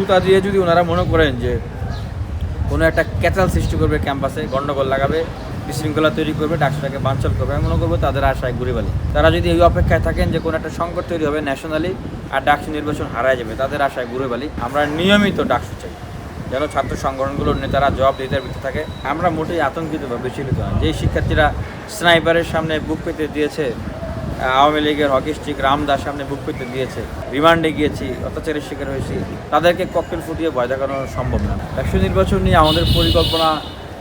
ছুতা দিয়ে যদি ওনারা মনে করেন যে কোনো একটা ক্যাচাল সৃষ্টি করবে, ক্যাম্পাসে গণ্ডগোল লাগাবে, বিশৃঙ্খলা তৈরি করবে, ডাকসুটাকে বানচাল করবে, আমি মনে করবো তাদের আশায় ঘুরে বালি। তারা যদি এই অপেক্ষায় থাকেন যে কোনো একটা সংকট তৈরি হবে ন্যাশনালি আর ডাকসু নির্বাচন হারায় যাবে, তাদের আশায় ঘুরে বালি। আমরা নিয়মিত ডাকসু চাই, যেন ছাত্র সংগঠনগুলোর নেতারা জবাবদিহিতার ভিতরে থাকে। আমরা মোটেই আতঙ্কিত বা বিচলিত নয়। যেই শিক্ষার্থীরা স্নাইপারের সামনে বুক পেতে দিয়েছে, আওয়ামী লীগের হকি স্টিক রামদাস সামনে বুক পেতে দিয়েছে, রিমান্ডে গিয়েছি, অত্যাচারের শিকার হয়েছি, তাদেরকে ককটেল ফুটিয়ে ভয় দেখানো সম্ভব না। ডাকসু নির্বাচন নিয়ে আমাদের পরিকল্পনা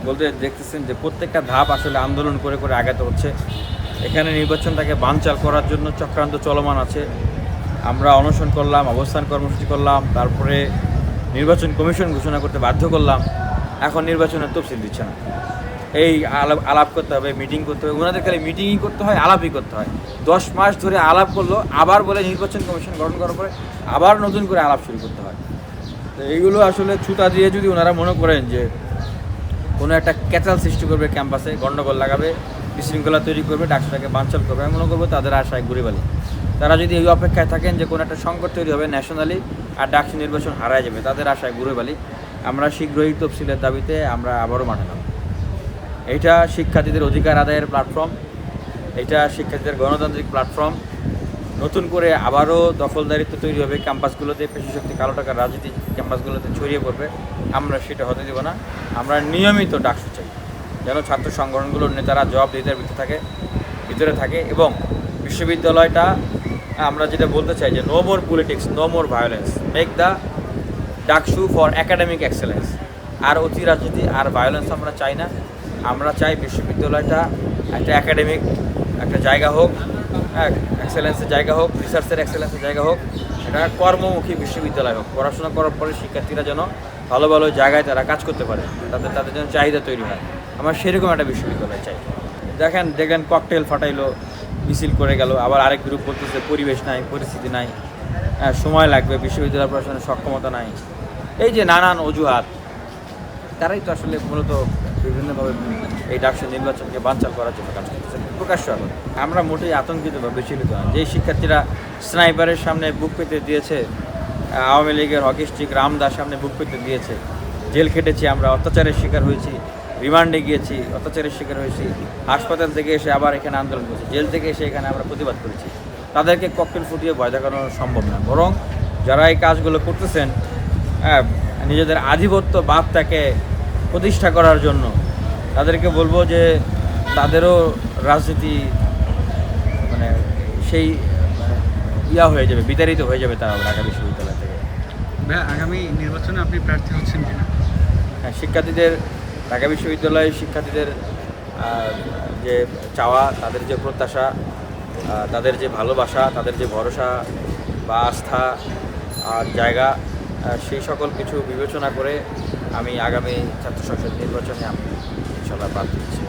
বলতে দেখতেছেন যে প্রত্যেকটা ধাপ আসলে আন্দোলন করে করে আগাতে হচ্ছে। এখানে নির্বাচনটাকে বানচাল করার জন্য চক্রান্ত চলমান আছে। আমরা অনশন করলাম, অবস্থান কর্মসূচি করলাম, তারপরে নির্বাচন কমিশন ঘোষণা করতে বাধ্য করলাম। এখন নির্বাচনের তফসিল দিচ্ছে না। এই আলাপ করতে হবে, মিটিং করতে হবে। ওনাদের খালি মিটিংই করতে হয়, আলাপই করতে হয়। 10 মাস ধরে আলাপ করলো, আবার বলে নির্বাচন কমিশন গঠন করার পরে আবার নতুন করে আলাপ শুরু করতে হয়। তো এইগুলো আসলে ছুতা দিয়ে যদি ওনারা মনে করেন যে কোনো একটা ক্যাচাল সৃষ্টি করবে, ক্যাম্পাসে গণ্ডগোল লাগাবে, বিশৃঙ্খলা তৈরি করবে, ডাকসুটাকে বানচাল করবে, আমি মনে করবো তাদের আশায় ঘুরে বালি। তারা যদি এই অপেক্ষায় থাকেন যে কোনো একটা সংকট তৈরি হবে ন্যাশনালি আর ডাকসু নির্বাচন হারায় যাবে, তাদের আশায় ঘুরে বালি। আমরা শীঘ্রই তফসিলের দাবিতে আমরা আবারও মাঠে নামব। এইটা শিক্ষার্থীদের অধিকার আদায়ের প্ল্যাটফর্ম, এটা শিক্ষার্থীদের গণতান্ত্রিক প্ল্যাটফর্ম। নতুন করে আবারও দখলদারিত্ব তৈরি হবে ক্যাম্পাসগুলোতে, পেশিশক্তি কালো টাকার রাজনীতি ক্যাম্পাসগুলোতে ছড়িয়ে পড়বে। আমরা সেটা হতে দেব না। আমরা নিয়মিত ডাকসু চাই, যেন ছাত্র সংগঠনগুলোর নেতারা জবাবদিহিতার ভিতরে থাকে এবং বিশ্ববিদ্যালয়টা, আমরা যেটা বলতে চাই যে no more politics, no more violence, make the DUCSU for academic excellence. আর অতি রাজনীতি আর ভায়োলেন্স আমরা চাই না। আমরা চাই বিশ্ববিদ্যালয়টা একটা একাডেমিক একটা জায়গা হোক, এক্সেলেন্সের জায়গা হোক, রিসার্চের এক্সেলেন্সের জায়গা হোক, এটা কর্মমুখী বিশ্ববিদ্যালয় হোক। পড়াশোনা করার পরে শিক্ষার্থীরা যেন ভালো ভালো জায়গায় তারা কাজ করতে পারে, তাদের যেন চাহিদা তৈরি হয়। আমরা সেরকম একটা বিশ্ববিদ্যালয় চাই। দেখেন ককটেল ফাটাইলো, মিছিল করে গেল, আবার আরেক গ্রুপ বলতেছে পরিবেশ নাই, পরিস্থিতি নাই, সময় লাগবে, বিশ্ববিদ্যালয় প্রশাসনের সক্ষমতা নাই। এই যে নানান অজুহাত, তারাই তো আসলে মূলত বিভিন্নভাবে এই ডাকসু নির্বাচনকে বানচাল করার জন্য কাজ করতেছে প্রকাশ্য আলো। আমরা মোটেই আতঙ্কিত বা বিচলিত নয়। যেই শিক্ষার্থীরা স্নাইপারের সামনে বুক পেতে দিয়েছে, আওয়ামী লীগের হকি স্টিক রামদাস সামনে বুক পেতে দিয়েছে, জেল খেটেছি, আমরা অত্যাচারের শিকার হয়েছি, রিমান্ডে গিয়েছি, অত্যাচারের শিকার হয়েছি, হাসপাতাল থেকে এসে আবার এখানে আন্দোলন করেছি, জেল থেকে এসে এখানে আমরা প্রতিবাদ করেছি, তাদেরকে ককটেল ফুটিয়ে ভয় দেখানো সম্ভব না। বরং যারা এই কাজগুলো করতেছেন নিজেদের আধিপত্য ভাবটাকে প্রতিষ্ঠা করার জন্য, তাদেরকে বলবো যে তাদেরও রাজনীতি মানে সেই হয়ে যাবে, বিতাড়িত হয়ে যাবে তারা ঢাকা বিশ্ববিদ্যালয় থেকে। আগামী নির্বাচনে আপনি প্রার্থী হচ্ছেন কিনা? হ্যাঁ, শিক্ষার্থীদের, ঢাকা বিশ্ববিদ্যালয়ের শিক্ষার্থীদের যে চাওয়া, তাদের যে প্রত্যাশা, তাদের যে ভালোবাসা, তাদের যে ভরসা বা আস্থা আর জায়গা, সেই সকল কিছু বিবেচনা করে আমি আগামী ছাত্র সংসদ নির্বাচনে আমি ইনশাআল্লাহ প্রার্থী হচ্ছি।